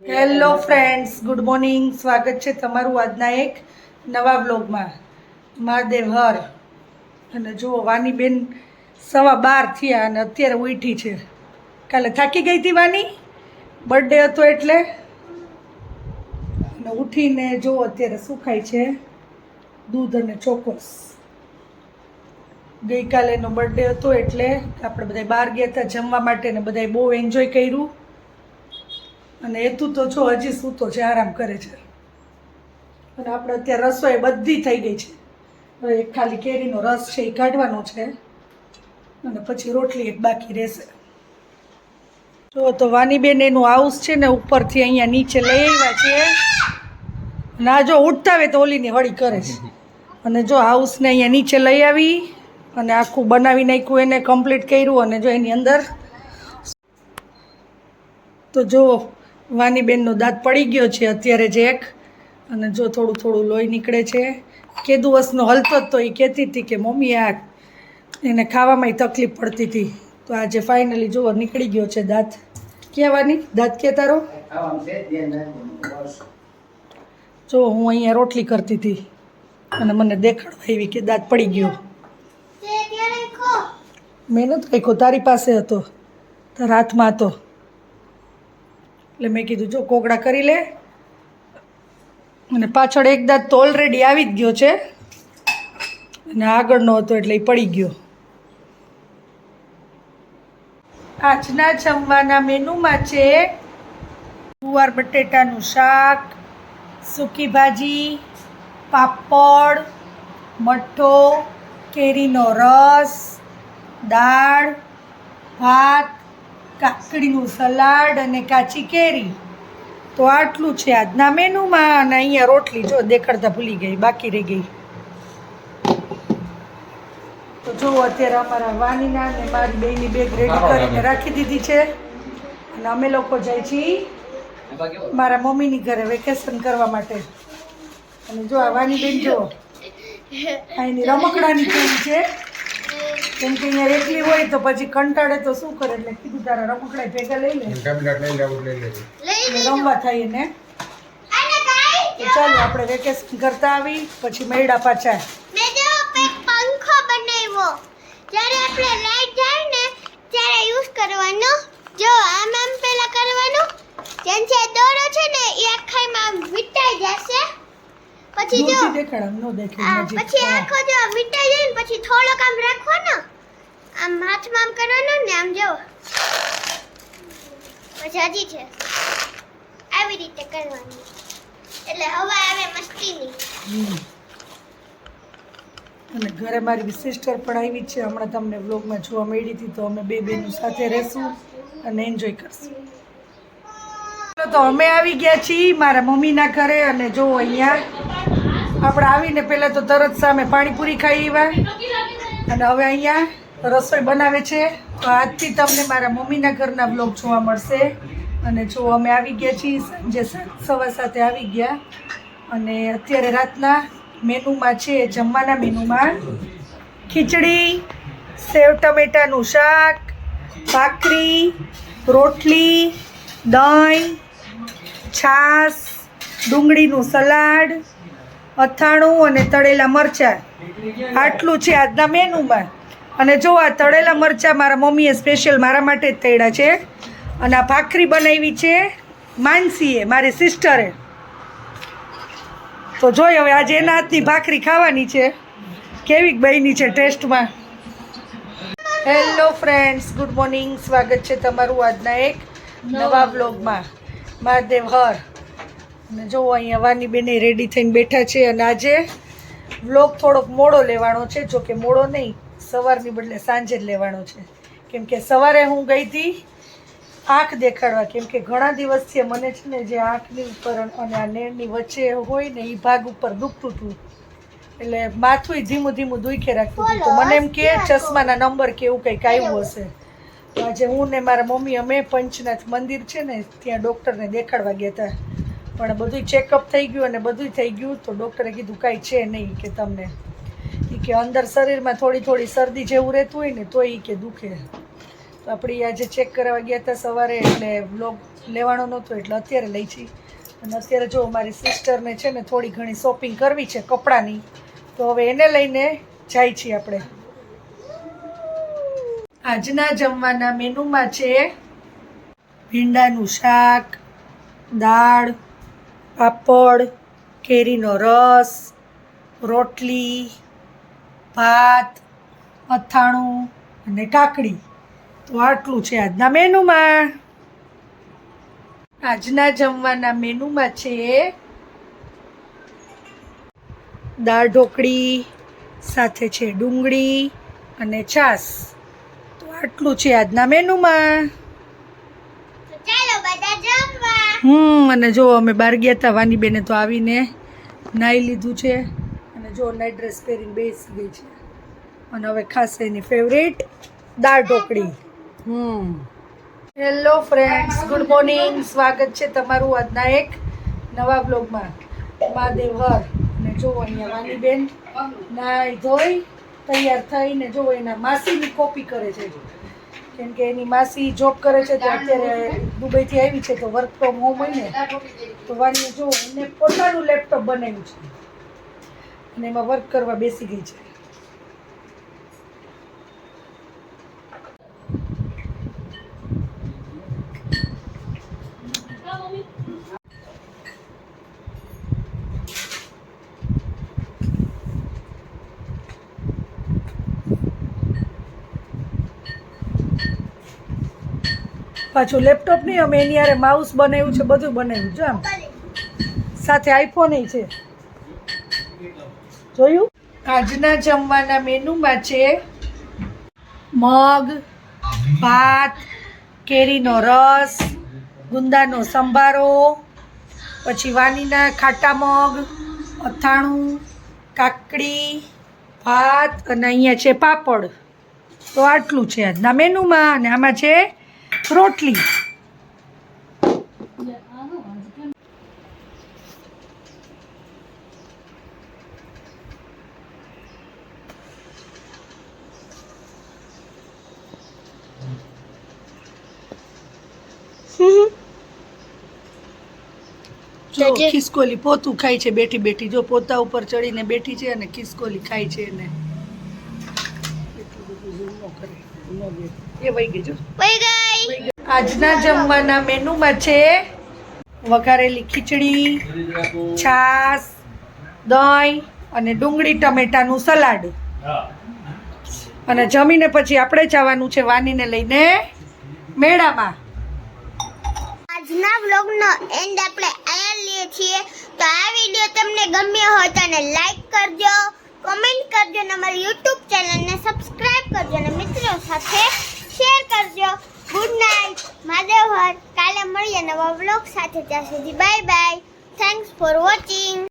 Hello friends, good morning. સ્વાગત છે તમારું આજના એક નવા વ્લોગમાં. મહાદેવ હર. અને જુઓ વાનીબેન 12:15 થયા અને અત્યારે ઉઠી છે. કાલે થાકી ગઈ હતી વાની, બર્થડે હતો એટલે. અને ઉઠીને જુઓ અત્યારે શું ખાય છે, દૂધ અને ચોકોસ. ગઈકાલે એનો બર્થડે હતો એટલે આપણે બધા બહાર ગયા હતા જમવા માટે ને બધાએ બહુ એન્જોય કર્યું. અને હેતુ તો જો હજી સૂતો છે, આરામ કરે છે. અને આપણે અત્યારે રસોઈ બધી થઈ ગઈ છે. હવે એક ખાલી કેરીનો રસ છે એ કાઢવાનો છે અને પછી રોટલી એક બાકી રહેશે. જો તો વાનીબેન એનું હાઉસ છે ને ઉપરથી અહીંયા નીચે લઈ આવ્યા છે. ના જો ઉઠતા હોય તો ઓલીની હળી કરે છે. અને જો હાઉસને અહીંયા નીચે લઈ આવી અને આખું બનાવી નાખ્યું, એને કમ્પ્લીટ કર્યું. અને જો એની અંદર તો જો વાનીબેનનો દાંત પડી ગયો છે અત્યારે જ એક. અને જો થોડું થોડું લોહી નીકળે છે. કે દિવસનો હલતો જ તો એ કહેતી હતી કે મમ્મી આ એને ખાવામાં તકલીફ પડતી હતી. તો આજે ફાઇનલી જો નીકળી ગયો છે દાંત. કહેવાની દાંત કે તારો જો હું અહીંયા રોટલી કરતી હતી અને મને દેખાડવા આવી કે દાંત પડી ગયો. મેં નથી કાંઈકો, તારી પાસે હતો, તારા હાથમાં હતો એટલે મેં કીધું જો કોગળા કરી લે. અને પાછળ એક દાંત તો ઓલરેડી આવી જ ગયો છે અને આગળનો હતો એટલે એ પડી ગયો. આજના જમવાના મેનુમાં છે ગુવાર બટેટાનું શાક, સૂકી ભાજી, પાપડ, મઠો, કેરીનો રસ, દાળ, ભાત, કાકડીનું સલાડ અને કાચી કેરી. તો આટલું છે આજના મેનુમાં. અને અહીંયા રોટલી જો દેખાડતા ભૂલી ગઈ, બાકી રહી ગઈ. તો જો અત્યારે અમારા વાનીના ને મારી બેની બેગ રેડી કરીને રાખી દીધી છે. અને અમે લોકો જાય છીએ મારા મમ્મીની ઘરે વેકેશન કરવા માટે. અને જો આ વાની બેન જો અહીંની રમકડાની કેરી છે, કેમ કે અહીંયા એકલી હોય તો પછી કંટાળે તો શું કરે, એટલે કીધું તારા રમકડા ભેગા લઈ લે, રમવા થાય ને. તો ચાલો આપણે વેકેશન કરતા આવી પછી મેળા પાછા. પંખો બનાવ્યો, જ્યારે આપણે લાઈટ જાય ને ત્યારે યુઝ કરવાનો. જો આમ પેલા કરવાનું, જેમ છે દોરો છે ને એ આખામાં વીટાઈ જશે. પછી જો દેખાડ નો દેખાય પછી આખો જો વીટાઈ જાય ને પછી થોડોક આમ રાખવાનો, આમ હાથમાં આમ કરવાનો ને આમ જો પછી હજી છે આવી રીતે કરવાની એટલે હવા આવે મસ્તીની. અને ઘરે મારી સિસ્ટર પણ આવી છે, હમણાં તમને વ્લોગમાં જોવા મળી હતી. તો અમે બે બહેનો સાથે રહેશું અને એન્જોય કરશું. તો અમે આવી ગયા છીએ મારા મમ્મીના ઘરે. અને જો અહીંયા આપણે આવીને પહેલાં તો તરત સામે પાણીપુરી ખાઈ આવ્યા અને હવે અહીંયા રસોઈ બનાવે છે. તો આજથી તમને મારા મમ્મીના ઘરના વ્લોગ જોવા મળશે. અને જો અમે આવી ગયા છીએ સાંજે 7:15 આવી ગયા. અને અત્યારે રાતના મેનુમાં છે, જમવાના મેનુમાં ખીચડી, સેવ ટમેટાનું શાક, ભાખરી, રોટલી, દહીં, છાશ, ડુંગળીનું સલાડ, અથાણું અને તળેલા મરચાં. આટલું છે આજના મેનુમાં. અને જો આ તળેલા મરચાં મારા મમ્મીએ સ્પેશિયલ મારા માટે જ તળ્યા છે. અને આ ભાખરી બનાવી છે માનસીએ, મારી સિસ્ટરે. તો જોઈ હવે આજે એના હાથની ભાખરી ખાવાની છે, કેવી બની છે ટેસ્ટમાં. Hello friends, good morning. સ્વાગત છે તમારું આજના એક નવા વ્લોગમાં. મહાદેવ હર. અને જો અહીંયા વાની બેને રેડી થઈને બેઠા છે. અને આજે વ્લોગ થોડોક મોડો લેવાનો છે, જો કે મોડો નહીં, સવારની બદલે સાંજે જ લેવાનો છે. કેમ કે સવારે હું ગઈ હતી આંખ દેખાડવા, કેમ કે ઘણા દિવસથી મને છે ને જે આંખની ઉપર અને આ નેણની વચ્ચે હોય ને એ ભાગ ઉપર દુખતું હતું, એટલે માથું ધીમું ધીમું દુખે રાખતું હતું. તો મને એમ કે ચશ્માના નંબર કે એવું કંઈક આવ્યું હશે. તો આજે હું ને મારા મમ્મી અમે પંચનાથ મંદિર છે ને ત્યાં ડૉક્ટરને દેખાડવા ગયા હતા. પણ બધું ચેકઅપ થઈ ગયું અને બધું થઈ ગયું. તો ડૉક્ટરે કીધું કાંઈ છે નહીં કે તમને, એ કે અંદર શરીરમાં થોડી થોડી શરદી જેવું રહેતું હોય ને તો એ કે દુખે. તો આપણે આજે ચેક કરાવવા ગયા હતા સવારે, એટલે વ્લોગ લેવાનો નહોતો એટલે અત્યારે લઈ છીએ. અને અત્યારે જો મારી સિસ્ટરને છે ને થોડી ઘણી શોપિંગ કરવી છે કપડાની, તો હવે એને લઈને જાય છીએ આપણે. આજના જમવાના મેનુમાં છે ભીંડાનું શાક, દાળ, પાપડ, કેરીનો રસ, રોટલી, ભાત, અથાણું અને કાકડી. તો આટલું છે આજના મેનુમાં. આજના જમવાના મેનુમાં છે દાળ ઢોકળી, સાથે છે ડુંગળી અને છાશ. તો આટલું છે આજના મેનુમાં. ચાલો બધા જમવા. અને જો અમે બહાર ગયા હતા, વાની બેને તો આવીને નાહી લીધું છે અને જો નાઇટ ડ્રેસ પહેરીને બેસી ગઈ છે. અને હવે ખાસ એની ફેવરેટ દાળ ઢોકળી. Hello friends, good morning. સ્વાગત છે તમારું આજના એક નવા બ્લોગમાં. મહાદેવ હર. અને જો અહીંયા વાની બેન નાઈ ધોઈ તૈયાર થઈને જો એના માસીની કોપી કરે છે, કેમ કે એની માસી જોબ કરે છે તો અત્યારે દુબઈથી આવી છે તો વર્ક ફ્રોમ હોમ હોય ને, તો વાની જો એને પોતાનું લેપટોપ બનાવ્યું છે અને એમાં વર્ક કરવા બેસી ગઈ છે. પાછું લેપટોપ નહીં, અમે એની યારે માઉસ બનાવ્યું છે, બધું બનાવ્યું છે. આમ સાથે આઈફોન છે. જોયું? આજના જમવાના મેનુમાં છે મગ, ભાત, કેરીનો રસ, ગુંદાનો સંભારો, પછી વાનીના ખાટા મગ, અથાણું, કાકડી, ભાત અને અહીંયા છે પાપડ. તો આટલું છે આજના મેનુમાં. અને આમાં છે રોટલી. જો ખિસકોલી પોતું ખાય છે બેઠી બેઠી. જો પોતા ઉપર ચડીને બેઠી છે અને ખિસકોલી ખાય છે. એને એટલું બધું ઝૂમ ન કરે, એ વહી ગઈ. જો આજના જમવાના મેનુમાં છે વઘારેલી ખીચડી, છાશ, દહીં અને ડુંગળી ટમેટાનું સલાડ. અને જમીને પછી આપણે જવાનું છે વાનીને લઈને મેળામાં. આજના વ્લોગનો એન્ડ આપણે અહીંયા લઈએ છીએ. તો આ વિડીયો તમને ગમ્યો હોય તો એને લાઈક કરજો, કમેન્ટ કરજો અને અમારી યુટ્યુબ ચેનલને સબસ્ક્રાઇબ કરજો અને મિત્રો સાથે શેર કરજો. ગુડ નાઇટ, મહાદેવ હર. કાલે મળીએ નવા વ્લોગ સાથે. ત્યાં સુધી bye bye. Thanks for watching.